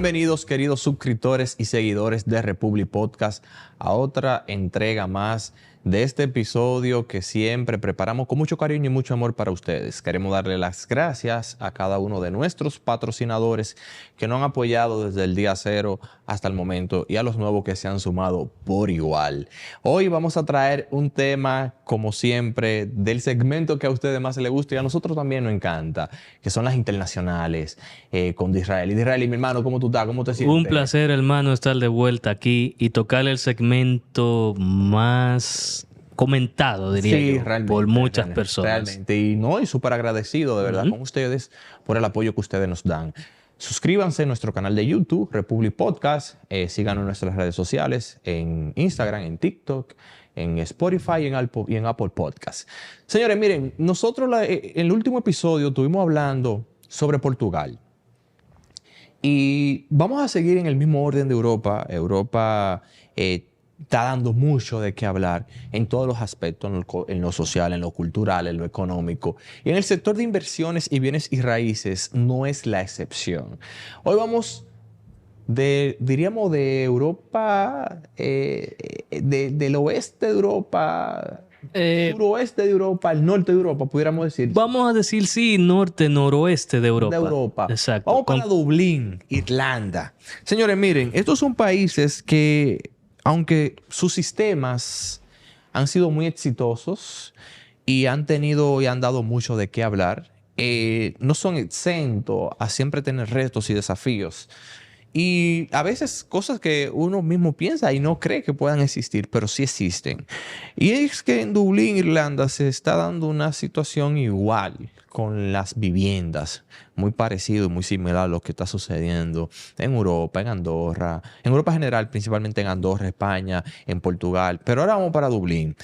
Bienvenidos, queridos suscriptores y seguidores de Republic Podcast, a otra entrega más de este episodio que siempre preparamos con mucho cariño y mucho amor para ustedes. Queremos darle las gracias a cada uno de nuestros patrocinadores que nos han apoyado desde el día cero hasta el momento y a los nuevos que se han sumado por igual. Hoy vamos a traer un tema, como siempre, del segmento que a ustedes más les gusta y a nosotros también nos encanta, que son las internacionales con Disraeli. Disraeli, mi hermano, ¿cómo tú estás? ¿Cómo te sientes? Un placer, hermano, estar de vuelta aquí y tocar el segmento más comentado, diría yo, por muchas personas. Realmente, y súper agradecido de verdad con ustedes por el apoyo que ustedes nos dan. Suscríbanse a nuestro canal de YouTube, Republic Podcast, síganos en nuestras redes sociales, en Instagram, en TikTok, en Spotify y en Apple Podcast. Señores, miren, nosotros en el último episodio estuvimos hablando sobre Portugal. Y vamos a seguir en el mismo orden de Europa. Europa está dando mucho de qué hablar en todos los aspectos, en lo social, en lo cultural, en lo económico. Y en el sector de inversiones y bienes y raíces no es la excepción. Hoy vamos diríamos de Europa, del oeste de Europa, suroeste de Europa, al norte de Europa, pudiéramos decir. Vamos a decir, sí, norte, noroeste de Europa. De Europa. Exacto. Vamos para Dublín, Irlanda. Señores, miren, estos son países que, aunque sus sistemas han sido muy exitosos y han tenido y han dado mucho de qué hablar, no son exentos a siempre tener retos y desafíos. Y a veces cosas que uno mismo piensa y no cree que puedan existir, pero sí existen. Y es que en Dublín, Irlanda, se está dando una situación igual con las viviendas, muy parecido y muy similar a lo que está sucediendo en Europa, en Andorra, en Europa en general, principalmente en Andorra, España, en Portugal. Pero ahora vamos para Dublín.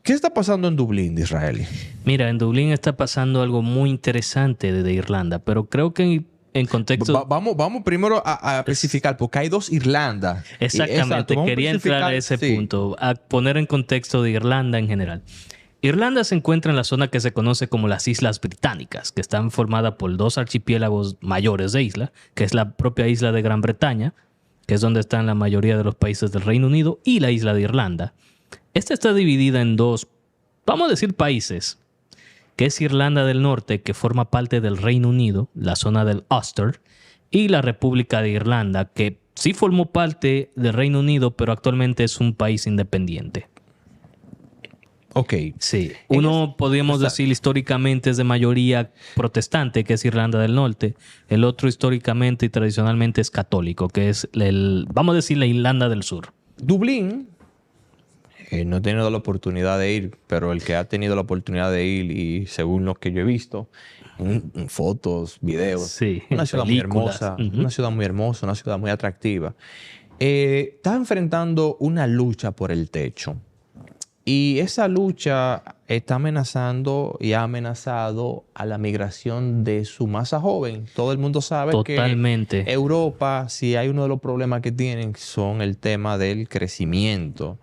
¿Qué está pasando en Dublín, Disraeli? Mira, en Dublín está pasando algo muy interesante de Irlanda, pero creo que en contexto... Vamos primero a especificar, porque hay dos Irlandas. Exactamente, quería entrar a ese punto, a poner en contexto de Irlanda en general. Irlanda se encuentra en la zona que se conoce como las Islas Británicas, que están formadas por dos archipiélagos mayores de isla, que es la propia isla de Gran Bretaña, que es donde están la mayoría de los países del Reino Unido, y la isla de Irlanda. Esta está dividida en dos, vamos a decir, países, que es Irlanda del Norte, que forma parte del Reino Unido, la zona del Ulster, y la República de Irlanda, que sí formó parte del Reino Unido, pero actualmente es un país independiente. Ok. Sí. Uno, podríamos decir, históricamente es de mayoría protestante, que es Irlanda del Norte. El otro, históricamente y tradicionalmente, es católico, que es, vamos a decir, la Irlanda del Sur. Dublín, no he tenido la oportunidad de ir, pero el que ha tenido la oportunidad de ir, y según lo que yo he visto, en fotos, videos, sí, una ciudad muy hermosa, una ciudad muy hermosa, una ciudad muy atractiva. Está enfrentando una lucha por el techo. Y esa lucha está amenazando y ha amenazado a la migración de su masa joven. Todo el mundo sabe Totalmente. que Europa, si hay uno de los problemas que tienen, son el tema del crecimiento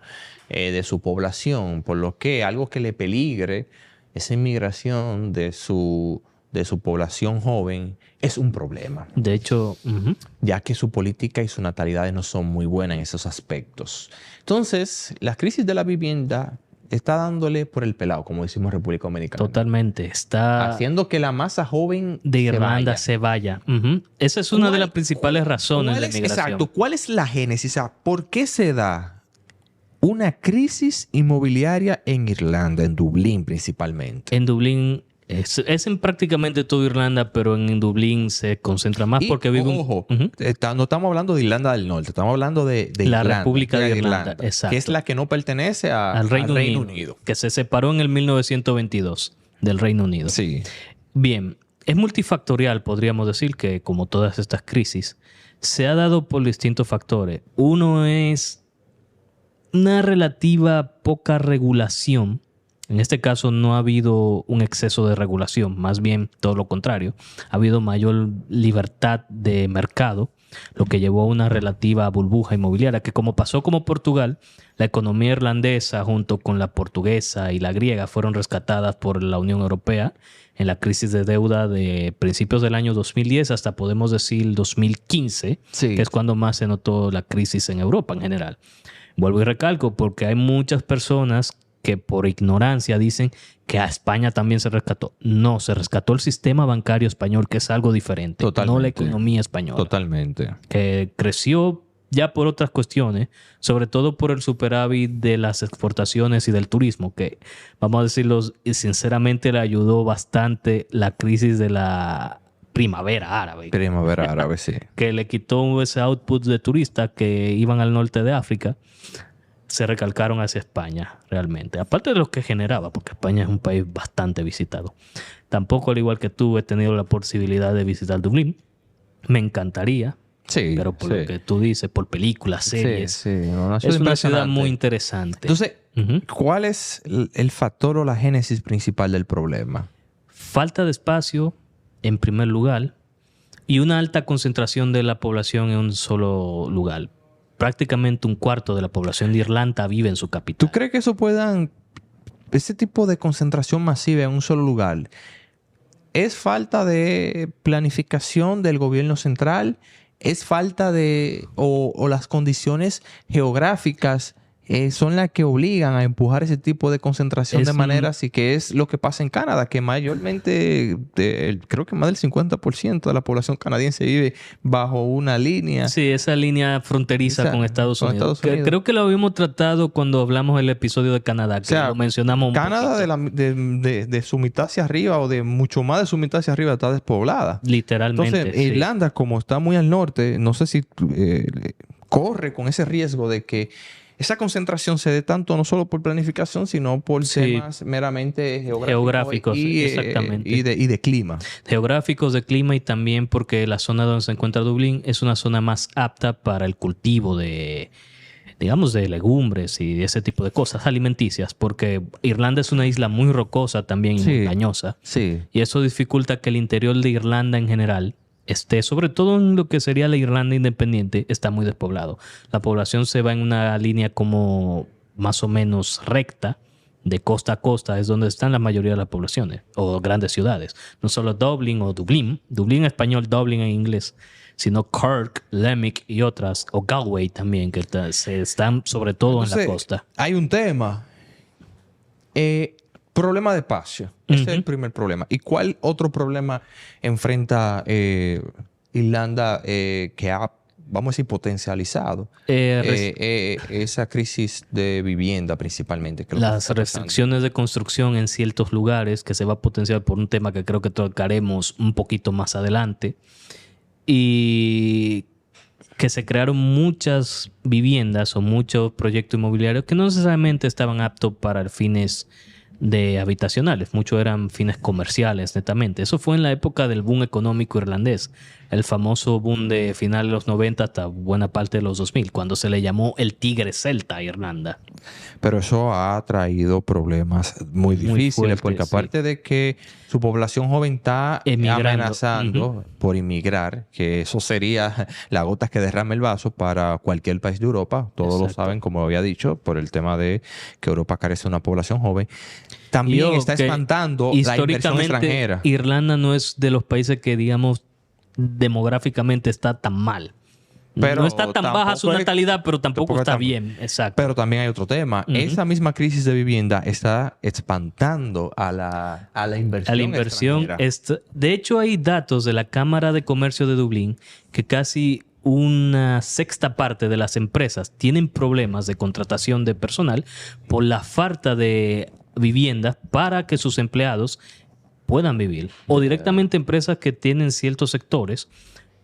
de su población, por lo que algo que le peligre esa inmigración de su población joven es un problema. De hecho, ya que su política y su natalidad no son muy buenas en esos aspectos. Entonces, la crisis de la vivienda está dándole por el pelado, como decimos en República Dominicana. Totalmente. Está haciendo que la masa joven de Irlanda se vaya. Esa es una de las principales razones de migración. Exacto. ¿Cuál es la génesis? O sea, ¿por qué se da una crisis inmobiliaria en Irlanda, en Dublín principalmente? En Dublín es en prácticamente toda Irlanda, pero en Dublín se concentra más porque vive ojo, no estamos hablando de Irlanda del Norte, estamos hablando de la Irlanda, República de Irlanda, exacto, que es la que no pertenece al Reino Unido, que se separó en el 1922 del Reino Unido. Sí. Bien, es multifactorial, podríamos decir, que como todas estas crisis, se ha dado por distintos factores. Uno es una relativa poca regulación. En este caso no ha habido un exceso de regulación, más bien todo lo contrario. Ha habido mayor libertad de mercado lo que llevó a una relativa burbuja inmobiliaria que, como pasó como Portugal, la economía irlandesa junto con la portuguesa y la griega fueron rescatadas por la Unión Europea en la crisis de deuda de principios del año 2010 hasta, podemos decir, 2015, Sí. que es cuando más se notó la crisis en Europa en general. Vuelvo y recalco porque hay muchas personas que por ignorancia dicen que a España también se rescató. No, se rescató el sistema bancario español, que es algo diferente, Totalmente. no la economía española, Totalmente. que creció ya por otras cuestiones, sobre todo por el superávit de las exportaciones y del turismo, que, vamos a decirlo sinceramente, le ayudó bastante la crisis de la primavera árabe, Primavera árabe, sí. que le quitó ese output de turistas que iban al norte de África, se recalcaron hacia España realmente. Aparte de los que generaba, porque España es un país bastante visitado. Tampoco, al igual que tú, he tenido la posibilidad de visitar Dublín. Me encantaría, Sí. pero por sí. lo que tú dices, por películas, series, Sí, sí. Una es una ciudad impresionante. muy interesante. Entonces, Ujú. ¿cuál es el factor o la génesis principal del problema? Falta de espacio, en primer lugar, y una alta concentración de la población en un solo lugar. Prácticamente un cuarto de la población de Irlanda vive en su capital. ¿Tú crees que ese tipo de concentración masiva en un solo lugar, es falta de planificación del gobierno central? ¿Es falta o las condiciones geográficas son las que obligan a empujar ese tipo de concentración de manera así, que es lo que pasa en Canadá, que mayormente, creo que más del 50% de la población canadiense vive bajo una línea? Sí, esa línea fronteriza con Estados con Unidos. Estados Unidos. Creo que lo habíamos tratado cuando hablamos del episodio de Canadá, que lo mencionamos un Canadá poquito. de su mitad hacia arriba o de mucho más de su mitad hacia arriba está despoblada. Literalmente. Entonces, sí. Irlanda, como está muy al norte, no sé si corre con ese riesgo de que esa concentración se dé tanto no solo por planificación, sino por Sí. temas meramente Geográficos, exactamente. y de clima. Geográficos, de clima, y también porque la zona donde se encuentra Dublín es una zona más apta para el cultivo de, digamos, de legumbres y de ese tipo de cosas alimenticias, porque Irlanda es una isla muy rocosa también y Sí. montañosa, Sí. y eso dificulta que el interior de Irlanda en general esté, sobre todo en lo que sería la Irlanda independiente, está muy despoblado. La población se va en una línea como más o menos recta, de costa a costa, es donde están la mayoría de las poblaciones o grandes ciudades. No solo Dublín o Dublín en español, Dublín en inglés, sino Cork, Limerick y otras, o Galway también, que se están sobre todo en la Entonces, costa. hay un tema. Problema de espacio. Ese es el primer problema. ¿Y cuál otro problema enfrenta Irlanda que ha, vamos a decir, potencializado esa crisis de vivienda principalmente? Que es lo que Las está pasando? restricciones de construcción en ciertos lugares, que se va a potenciar por un tema que creo que tocaremos un poquito más adelante, y que se crearon muchas viviendas o muchos proyectos inmobiliarios que no necesariamente estaban aptos para fines de habitacionales, muchos eran fines comerciales netamente. Eso fue en la época del boom económico irlandés, el famoso boom de finales de los 90 hasta buena parte de los 2000, cuando se le llamó el tigre celta a Irlanda. Pero eso ha traído problemas muy difíciles, fuertes, porque sí. aparte de que su población joven está Emigrando. amenazando por inmigrar, que eso sería la gota que derrame el vaso para cualquier país de Europa, todos lo Exacto. saben, como lo había dicho, por el tema de que Europa carece de una población joven. También Y está que espantando la inversión históricamente, extranjera. Irlanda no es de los países que, digamos, demográficamente está tan mal. Pero no está tan baja su tampoco es- natalidad, pero tampoco está tan- bien. Exacto. Pero también hay otro tema. Ujú. Esa misma crisis de vivienda está espantando a la inversión. A la inversión. extranjera. De hecho, hay datos de la Cámara de Comercio de Dublín que casi una sexta parte de las empresas tienen problemas de contratación de personal por la falta de viviendas para que sus empleados puedan vivir. O directamente empresas que tienen ciertos sectores.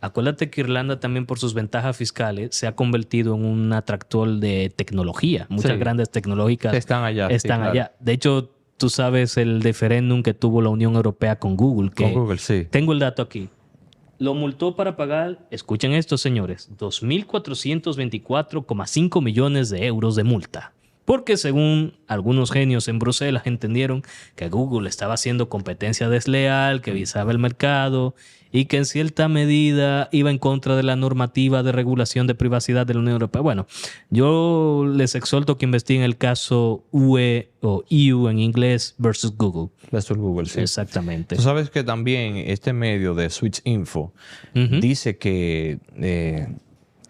Acuérdate que Irlanda también, por sus ventajas fiscales, se ha convertido en un atractor de tecnología. Muchas Sí. grandes tecnológicas Están allá. sí, están claro. allá. De hecho, tú sabes el referéndum que tuvo la Unión Europea con Google. Que Con Google, sí. Tengo el dato aquí. Lo multó para pagar, escuchen esto, señores, 2.424,5 millones de euros de multa porque según algunos genios en Bruselas entendieron que Google estaba haciendo competencia desleal, que visaba el mercado y que en cierta medida iba en contra de la normativa de regulación de privacidad de la Unión Europea. Bueno, yo les exhorto que investiguen el caso UE o EU en inglés versus Google. Versus Google, sí. Exactamente. Tú sabes que también este medio de Switch Info dice que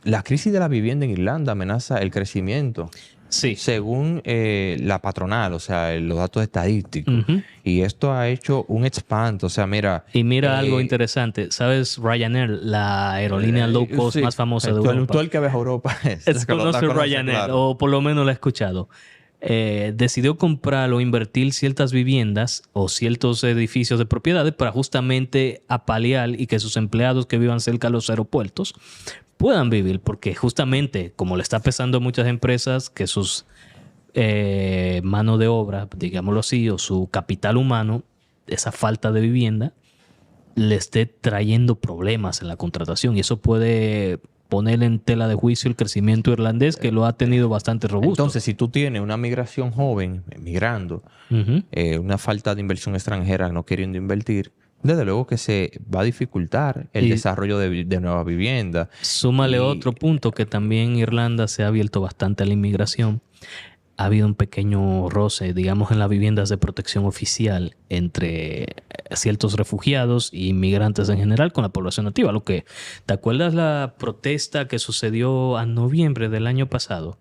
la crisis de la vivienda en Irlanda amenaza el crecimiento. Sí. Según la patronal, o sea, los datos estadísticos. Y esto ha hecho un espanto. O sea, mira... Y mira algo interesante. ¿Sabes? Ryanair, la aerolínea low cost más famosa de Europa. Tú el que viaja a Europa conoce Ryanair, claro. O por lo menos la he escuchado. Decidió comprar o invertir ciertas viviendas o ciertos edificios de propiedades para justamente apalear y que sus empleados que vivan cerca de los aeropuertos puedan vivir, porque justamente como le está pesando a muchas empresas que sus mano de obra, digámoslo así, o su capital humano, esa falta de vivienda, le esté trayendo problemas en la contratación, y eso puede poner en tela de juicio el crecimiento irlandés, que lo ha tenido bastante robusto. Entonces, si tú tienes una migración joven migrando, una falta de inversión extranjera no queriendo invertir, desde luego que se va a dificultar el desarrollo de nuevas viviendas. Súmale otro punto, que también Irlanda se ha abierto bastante a la inmigración. Ha habido un pequeño roce, digamos, en las viviendas de protección oficial entre ciertos refugiados y inmigrantes en general con la población nativa. ¿Te acuerdas la protesta que sucedió a noviembre del año pasado?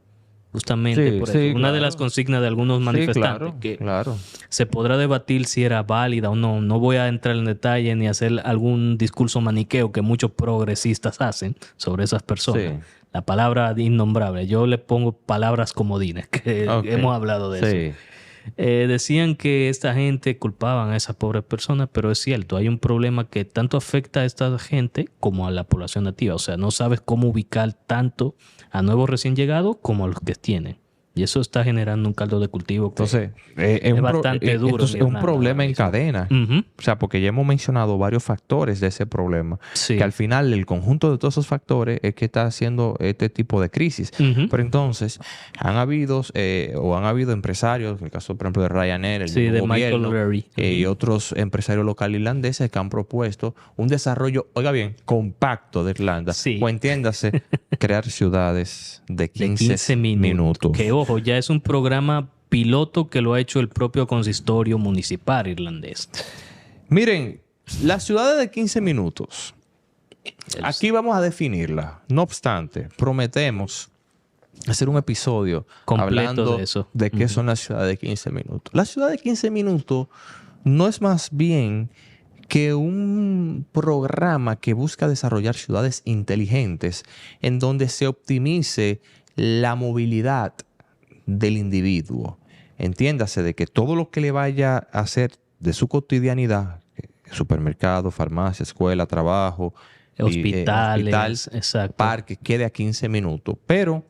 Justamente por eso. Una de las consignas de algunos manifestantes, claro. Se podrá debatir si era válida o no. No voy a entrar en detalle ni hacer algún discurso maniqueo que muchos progresistas hacen sobre esas personas. Sí. La palabra innombrable. Yo le pongo palabras comodines, que hemos hablado de eso. Decían que esta gente culpaban a esas pobres personas, pero es cierto, hay un problema que tanto afecta a esta gente como a la población nativa. O sea, no sabes cómo ubicar tanto a nuevos recién llegados como a los que tienen. Y eso está generando un caldo de cultivo que es bastante duro. Es un problema en cadena. O sea, porque ya hemos mencionado varios factores de ese problema. Sí. Que al final el conjunto de todos esos factores es que está haciendo este tipo de crisis. Pero entonces han habido empresarios, en el caso, por ejemplo, de Ryanair, el gobierno, y otros empresarios locales irlandeses que han propuesto un desarrollo, oiga bien, compacto de Irlanda. Sí. O entiéndase, crear ciudades de 15 minutos. Que ojo, ya es un programa piloto que lo ha hecho el propio consistorio municipal irlandés. Miren, las ciudades de 15 minutos, aquí vamos a definirla. No obstante, prometemos hacer un episodio completo hablando de qué son las ciudades de 15 minutos. La ciudad de 15 minutos no es más bien que un programa que busca desarrollar ciudades inteligentes en donde se optimice la movilidad del individuo. Entiéndase de que todo lo que le vaya a hacer de su cotidianidad, supermercado, farmacia, escuela, trabajo, hospitales, parque, quede a 15 minutos. Pero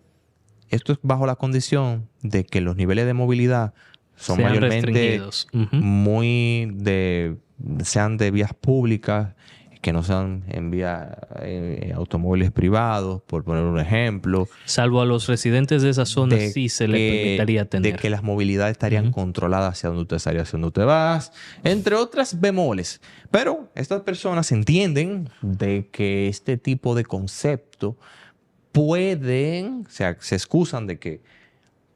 esto es bajo la condición de que los niveles de movilidad son mayormente sean de vías públicas, que no sean en automóviles privados, por poner un ejemplo. Salvo a los residentes de esa zona, sí se les permitiría tener. De que las movilidades estarían controladas hacia donde usted estaría, hacia donde usted vas, entre otras bemoles. Pero estas personas entienden de que este tipo de concepto se excusan de que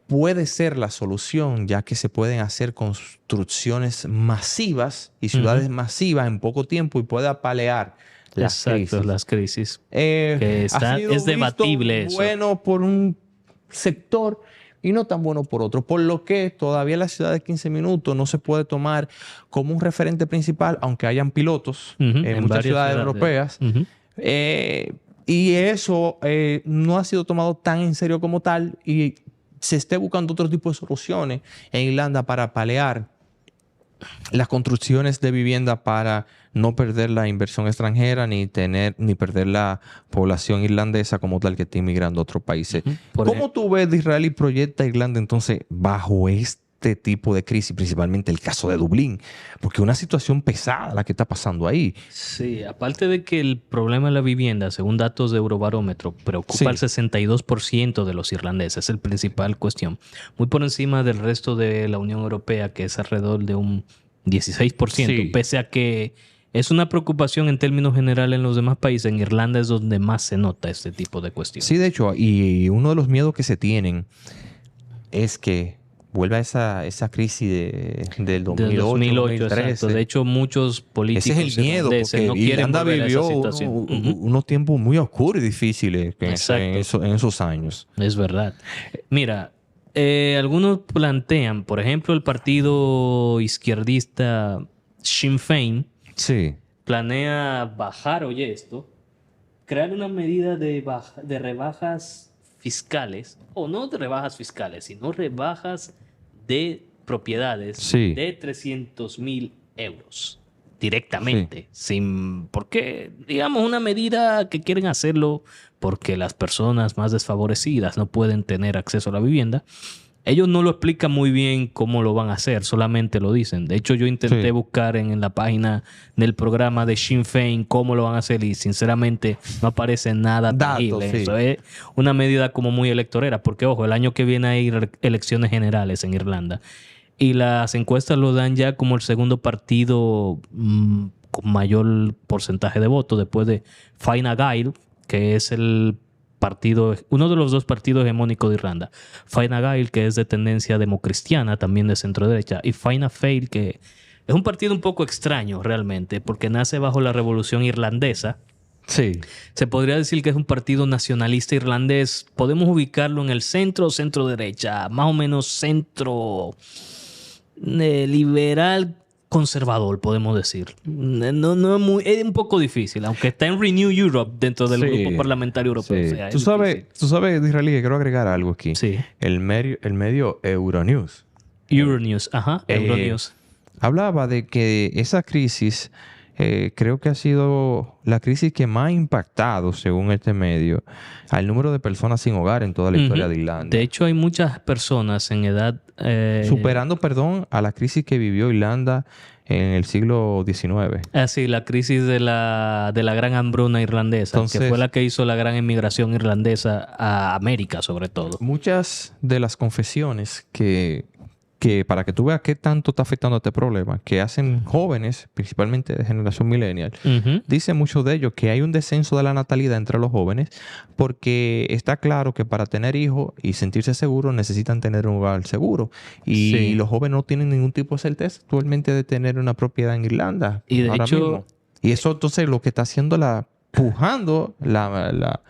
puede ser la solución, ya que se pueden hacer construcciones masivas y ciudades masivas en poco tiempo y puede apalear las crisis. Es debatible eso. Bueno por un sector y no tan bueno por otro, por lo que todavía la ciudad de 15 minutos no se puede tomar como un referente principal, aunque hayan pilotos en muchas ciudades europeas. Y eso no ha sido tomado tan en serio como tal, y se esté buscando otro tipo de soluciones en Irlanda para paliar las construcciones de vivienda para no perder la inversión extranjera ni perder la población irlandesa como tal que está inmigrando a otros países. ¿Cómo tú ves de Israel y proyecta Irlanda entonces bajo este este tipo de crisis, principalmente el caso de Dublín, porque es una situación pesada la que está pasando ahí. Sí, aparte de que el problema de la vivienda, según datos de Eurobarómetro, preocupa al 62% de los irlandeses, es el principal cuestión. Muy por encima del resto de la Unión Europea, que es alrededor de un 16%, pese a que es una preocupación en términos generales en los demás países. En Irlanda es donde más se nota este tipo de cuestiones. Sí, de hecho, y uno de los miedos que se tienen es que vuelva esa crisis del 2008, 2013. Exacto. De hecho, muchos políticos ese es el miedo, porque no quieren Irlanda volver a esa vivió situación. unos tiempos muy oscuros y difíciles en esos años. Es verdad. Mira, algunos plantean, por ejemplo, el partido izquierdista Sinn Féin planea bajar, oye esto, crear una medida de rebajas fiscales, o no de rebajas fiscales, sino rebajas de propiedades de 300,000 euros directamente, porque digamos una medida que quieren hacerlo porque las personas más desfavorecidas no pueden tener acceso a la vivienda. Ellos no lo explican muy bien cómo lo van a hacer, solamente lo dicen. De hecho, yo intenté buscar en la página del programa de Sinn Féin cómo lo van a hacer y sinceramente no aparece nada tangible. Eso es una medida como muy electorera, porque ojo, el año que viene hay elecciones generales en Irlanda y las encuestas lo dan ya como el segundo partido con mayor porcentaje de votos después de Fine Gael, que es uno de los dos partidos hegemónicos de Irlanda. Fine Gael, que es de tendencia democristiana, también de centro derecha, y Fianna Fáil, que es un partido un poco extraño realmente, porque nace bajo la Revolución Irlandesa. Sí. Se podría decir que es un partido nacionalista irlandés. Podemos ubicarlo en el centro o centro derecha, más o menos centro liberal conservador, podemos decir. No es un poco difícil, aunque está en Renew Europe dentro del grupo parlamentario europeo. Sí. O sea, tú sabes, Israelí, que quiero agregar algo aquí. Sí. El medio Euronews. Euronews. Hablaba de que esa crisis creo que ha sido la crisis que más ha impactado, según este medio, al número de personas sin hogar en toda la historia de Irlanda. De hecho, hay muchas personas en edad... superando, a la crisis que vivió Irlanda en el siglo XIX. Sí, la crisis de la gran hambruna irlandesa, que fue la que hizo la gran emigración irlandesa a América, sobre todo. Muchas de las confesiones que para que tú veas qué tanto está afectando este problema, que hacen jóvenes, principalmente de generación millennial, dicen muchos de ellos que hay un descenso de la natalidad entre los jóvenes porque está claro que para tener hijos y sentirse seguros necesitan tener un hogar seguro. Y los jóvenes no tienen ningún tipo de certeza actualmente de tener una propiedad en Irlanda. Y de hecho... mismo. Y eso entonces lo que está haciendo pujando la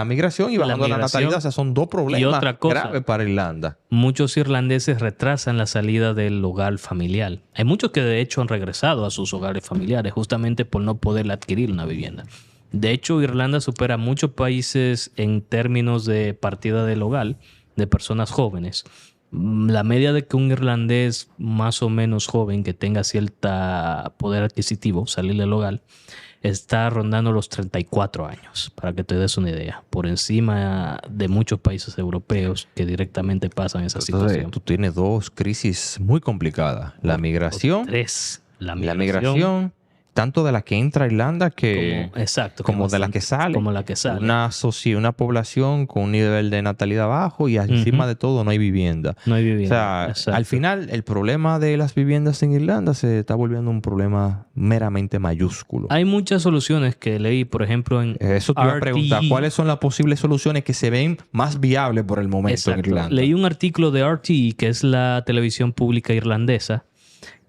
migración y bajando la natalidad. O sea, son dos problemas graves para Irlanda. Muchos irlandeses retrasan la salida del hogar familiar. Hay muchos que de hecho han regresado a sus hogares familiares justamente por no poder adquirir una vivienda. De hecho, Irlanda supera a muchos países en términos de partida del hogar de personas jóvenes. La media de que un irlandés más o menos joven que tenga cierto poder adquisitivo, salir del hogar, está rondando los 34 años, para que te des una idea, por encima de muchos países europeos que directamente pasan esa situación. Tú tienes dos crisis muy complicadas. La migración. Tres. La migración, tanto de la que entra a Irlanda como de la que sale. Como la que sale. Una población con un nivel de natalidad bajo y encima de todo no hay vivienda. No hay vivienda. O sea, al final el problema de las viviendas en Irlanda se está volviendo un problema meramente mayúsculo. Hay muchas soluciones que leí, por ejemplo, en eso te iba a preguntar. ¿Cuáles son las posibles soluciones que se ven más viables por el momento en Irlanda? Leí un artículo de RTE, que es la televisión pública irlandesa,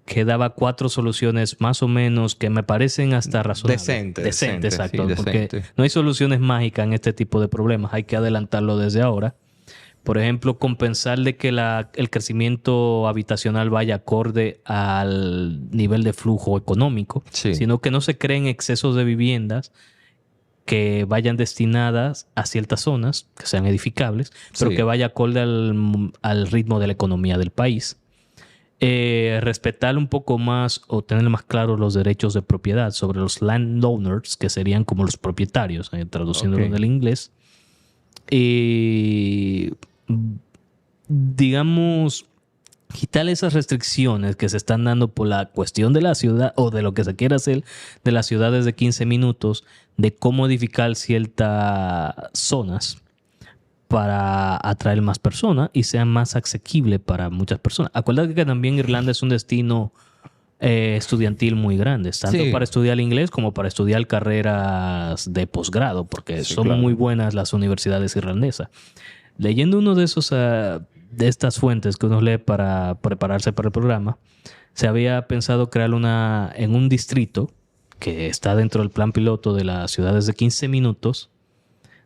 que daba 4 soluciones más o menos que me parecen hasta razonables. Decente, exacto. Sí, porque no hay soluciones mágicas en este tipo de problemas. Hay que adelantarlo desde ahora. Por ejemplo, compensar de que el crecimiento habitacional vaya acorde al nivel de flujo económico, sino que no se creen excesos de viviendas que vayan destinadas a ciertas zonas, que sean edificables, pero que vaya acorde al ritmo de la economía del país. Respetar un poco más o tener más claros los derechos de propiedad sobre los landowners, que serían como los propietarios, traduciéndolo del inglés. Digamos, quitar esas restricciones que se están dando por la cuestión de la ciudad o de lo que se quiere hacer de las ciudades de 15 minutos, de cómo edificar ciertas zonas para atraer más personas y sean más asequibles para muchas personas. Acuérdate que también Irlanda es un destino estudiantil muy grande, tanto para estudiar inglés como para estudiar carreras de posgrado, porque son muy buenas las universidades irlandesas. Leyendo uno de esos de estas fuentes que uno lee para prepararse para el programa, se había pensado crear en un distrito que está dentro del plan piloto de las ciudades de 15 minutos,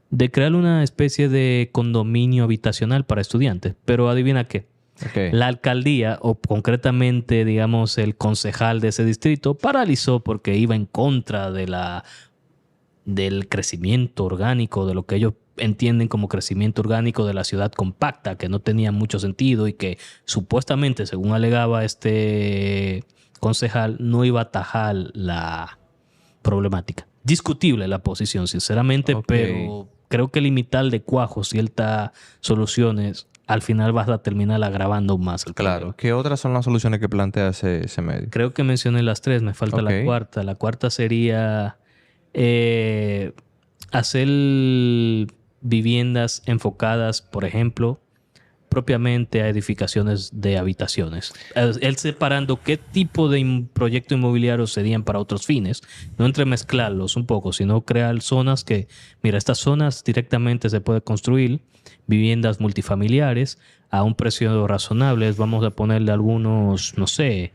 de crear una especie de condominio habitacional para estudiantes. Pero adivina qué. Okay. La alcaldía, o concretamente, digamos, el concejal de ese distrito, paralizó porque iba en contra del crecimiento orgánico, de lo que ellos entienden como crecimiento orgánico de la ciudad compacta, que no tenía mucho sentido y que supuestamente, según alegaba este concejal, no iba a atajar la problemática. Discutible la posición, sinceramente, pero creo que limitar de cuajo ciertas soluciones al final vas a terminar agravando más el problema. Claro. ¿Qué otras son las soluciones que plantea ese medio? Creo que mencioné las 3, me falta la cuarta. La cuarta sería hacer viviendas enfocadas, por ejemplo, propiamente a edificaciones de habitaciones. Él separando qué tipo de proyecto inmobiliario serían para otros fines. No entremezclarlos un poco, sino crear zonas que, mira, estas zonas directamente se puede construir viviendas multifamiliares a un precio razonable. Vamos a ponerle algunos, no sé,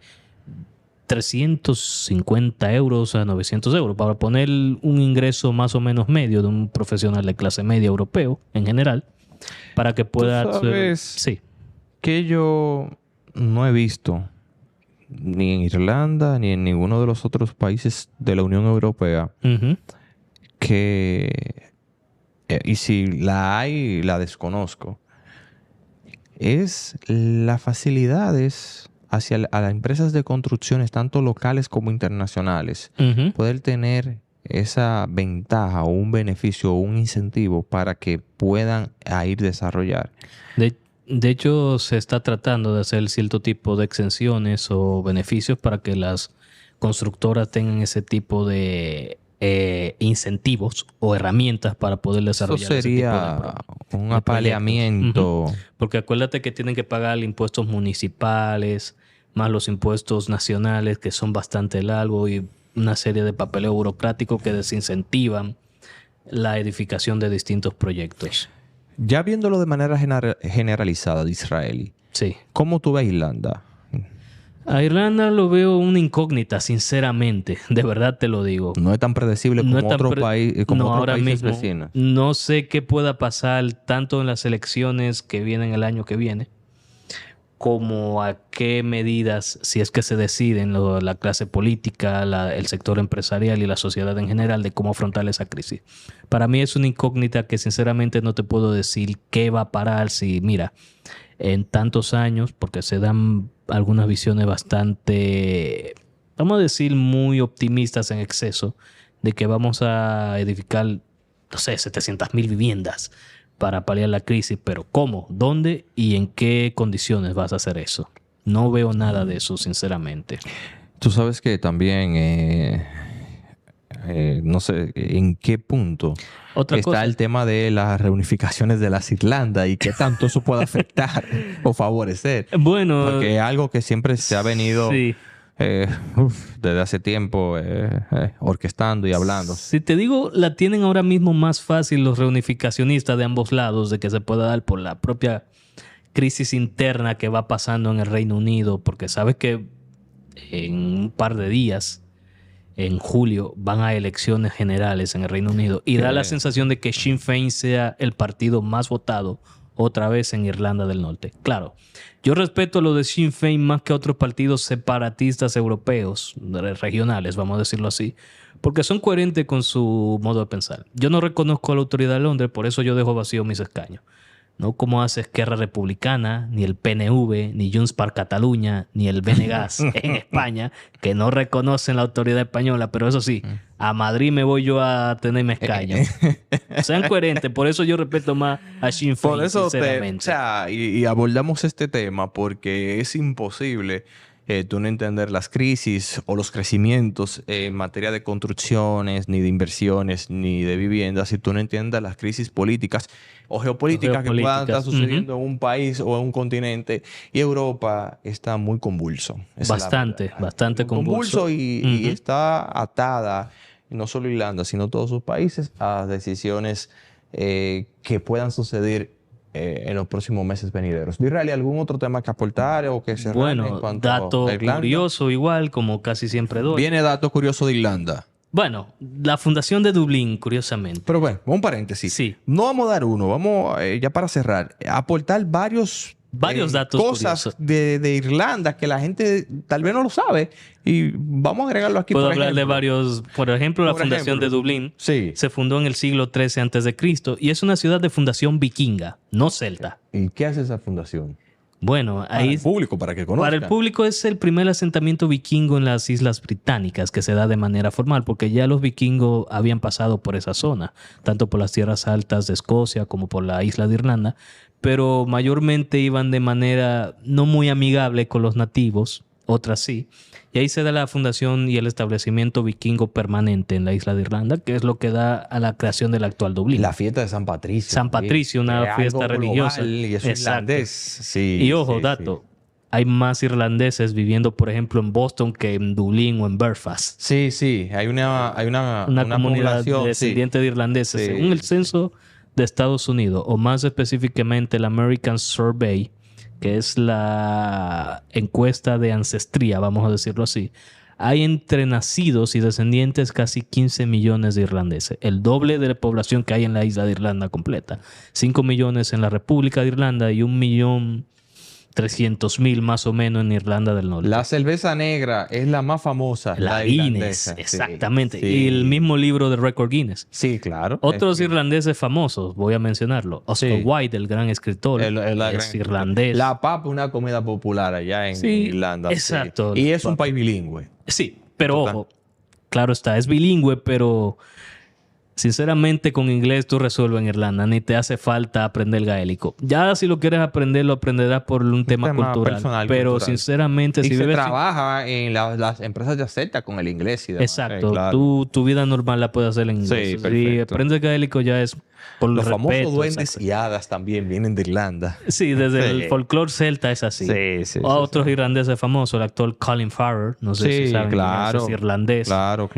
350 euros a 900 euros para poner un ingreso más o menos medio de un profesional de clase media europeo en general, para que pueda... ¿Tú sabes sí. Que yo no he visto ni en Irlanda ni en ninguno de los otros países de la Unión Europea que... y si la hay, la desconozco. Es las facilidades hacia a las empresas de construcciones, tanto locales como internacionales, poder tener esa ventaja o un beneficio o un incentivo para que puedan ir desarrollar. De hecho, se está tratando de hacer cierto tipo de exenciones o beneficios para que las constructoras tengan ese tipo de incentivos o herramientas para poder desarrollar. Eso sería un apaleamiento. Porque acuérdate que tienen que pagar impuestos municipales, más los impuestos nacionales, que son bastante largos, y una serie de papeleo burocrático que desincentivan la edificación de distintos proyectos. Ya viéndolo de manera generalizada de Israel, sí. ¿Cómo tú ves Irlanda? A Irlanda lo veo una incógnita, sinceramente. De verdad te lo digo. No es tan predecible como otro país, como otros ahora países mismo, vecinos. No sé qué pueda pasar tanto en las elecciones que vienen el año que viene, como a qué medidas, si es que se deciden la clase política, el sector empresarial y la sociedad en general, de cómo afrontar esa crisis. Para mí es una incógnita que sinceramente no te puedo decir qué va a parar si, mira, en tantos años, porque se dan algunas visiones bastante, vamos a decir, muy optimistas en exceso, de que vamos a edificar, no sé, 700,000 viviendas para paliar la crisis, pero ¿cómo? ¿Dónde? ¿Y en qué condiciones vas a hacer eso? No veo nada de eso, sinceramente. Tú sabes que también, no sé en qué punto está el tema de las reunificaciones de las Irlandas y qué tanto eso puede afectar o favorecer. Bueno, porque es algo que siempre se ha venido desde hace tiempo orquestando y hablando. Si te digo, la tienen ahora mismo más fácil los reunificacionistas de ambos lados, de que se pueda dar por la propia crisis interna que va pasando en el Reino Unido, porque sabes que en un par de días, en julio, van a elecciones generales en el Reino Unido y da la sensación de que Sinn Féin sea el partido más votado otra vez en Irlanda del Norte. Claro, yo respeto lo de Sinn Féin más que otros partidos separatistas europeos, regionales, vamos a decirlo así, porque son coherentes con su modo de pensar. Yo no reconozco a la autoridad de Londres, por eso yo dejo vacío mis escaños. No como hace Esquerra Republicana, ni el PNV, ni Junts per Catalunya, ni el BNGAS en España, que no reconocen la autoridad española, pero eso sí, a Madrid me voy yo a tener mezcalla. Sean coherentes. Por eso yo respeto más a Sinn Féin, por eso sinceramente. y abordamos este tema porque es imposible tú no entender las crisis o los crecimientos en materia de construcciones, ni de inversiones, ni de viviendas, si tú no entiendes las crisis políticas o geopolíticas que puedan estar sucediendo en un país o en un continente. Y Europa está muy convulso. Bastante convulso. Y está atada, no solo Irlanda, sino todos sus países, a decisiones que puedan suceder en los próximos meses venideros. Israel, ¿algún otro tema que aportar o que cerrar en cuanto dato a Irlanda? Curioso igual, como casi siempre doy. Viene dato curioso de Irlanda. Bueno, la fundación de Dublín, curiosamente. Pero bueno, un paréntesis. Sí. No vamos a dar uno, vamos ya para cerrar, a aportar varios datos cosas de Irlanda que la gente tal vez no lo sabe y vamos a agregarlo aquí. Puedo hablar de varios. Por ejemplo, la fundación de Dublín se fundó en el siglo XIII a.C. y es una ciudad de fundación vikinga, no celta. ¿Y qué hace esa fundación? Bueno, para el público, para que conozcan. Para el público es el primer asentamiento vikingo en las Islas Británicas que se da de manera formal, porque ya los vikingos habían pasado por esa zona, tanto por las tierras altas de Escocia como por la isla de Irlanda, pero mayormente iban de manera no muy amigable con los nativos, otras sí. Y ahí se da la fundación y el establecimiento vikingo permanente en la isla de Irlanda, que es lo que da a la creación del actual Dublín. La fiesta de San Patricio. San Patricio, una fiesta religiosa. Y es irlandés. Sí, y ojo, dato. Hay más irlandeses viviendo, por ejemplo, en Boston que en Dublín o en Belfast. Sí. Hay una comunidad descendiente de irlandeses. Según el censo de Estados Unidos, o más específicamente el American Survey, que es la encuesta de ancestría, vamos a decirlo así, hay entre nacidos y descendientes casi 15 millones de irlandeses, el doble de la población que hay en la isla de Irlanda completa. 5 millones en la República de Irlanda y 1.300.000 más o menos en Irlanda del Norte. La cerveza negra es la más famosa. La Guinness, exactamente. Sí. Y el mismo libro de récord Guinness. Sí, claro. Otros irlandeses famosos, voy a mencionarlo. Oscar Wilde, el gran escritor, es irlandés. La papa, una comida popular allá en Irlanda. Exacto. Y es un país bilingüe. Sí, pero ojo, claro está, es bilingüe, pero sinceramente con inglés tú resuelves en Irlanda, ni te hace falta aprender gaélico. Ya si lo quieres aprender, lo aprenderás por un tema cultural. Personal, pero cultural. Sinceramente, si se trabaja en las empresas de acepta con el inglés y demás. Exacto. Claro. Tu vida normal la puedes hacer en inglés. Sí, si aprendes gaélico ya es por los respeto, famosos duendes y hadas también vienen de Irlanda. Sí, desde el folclore celta es así. Sí. Otros irlandeses famosos, el actor Colin Farrell, no sé si saben, es irlandés. Claro.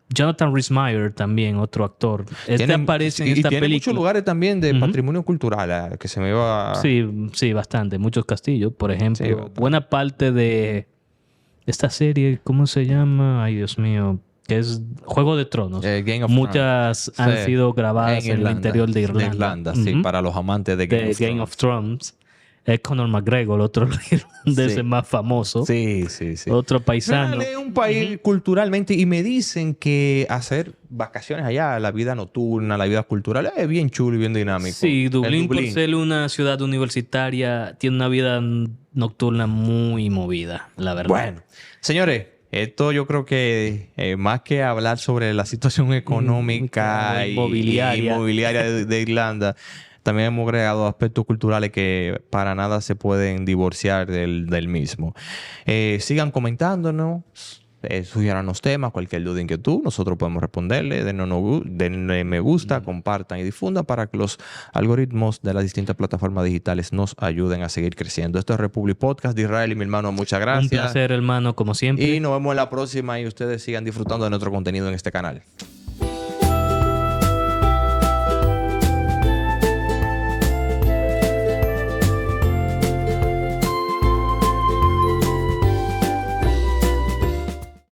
Jonathan Rhys-Meyer también, otro actor. Aparece en esta película. Tiene muchos lugares también de patrimonio cultural que se me va... Sí, bastante. Muchos castillos, por ejemplo. Buena parte de esta serie, ¿cómo se llama? Ay, Dios mío. Que es Juego de Tronos. Muchas han sido grabadas en el interior de Irlanda. Sí, para los amantes de Game of Thrones. Es Conor McGregor, otro irlandés más famoso. Sí. Otro paisano. Es un país culturalmente, y me dicen que hacer vacaciones allá, la vida nocturna, la vida cultural, es bien chulo y bien dinámico. Sí, Dublín, por ser una ciudad universitaria, tiene una vida nocturna muy movida, la verdad. Bueno, señores, esto yo creo que más que hablar sobre la situación económica y inmobiliaria de Irlanda, también hemos agregado aspectos culturales que para nada se pueden divorciar del mismo. Sigan comentándonos, sugierannos temas, cualquier duda, inquietud, nosotros podemos responderle, denle me gusta, compartan y difundan para que los algoritmos de las distintas plataformas digitales nos ayuden a seguir creciendo. Esto es Republic Podcast de Israel y mi hermano, muchas gracias. Un placer, hermano, como siempre. Y nos vemos en la próxima y ustedes sigan disfrutando de nuestro contenido en este canal.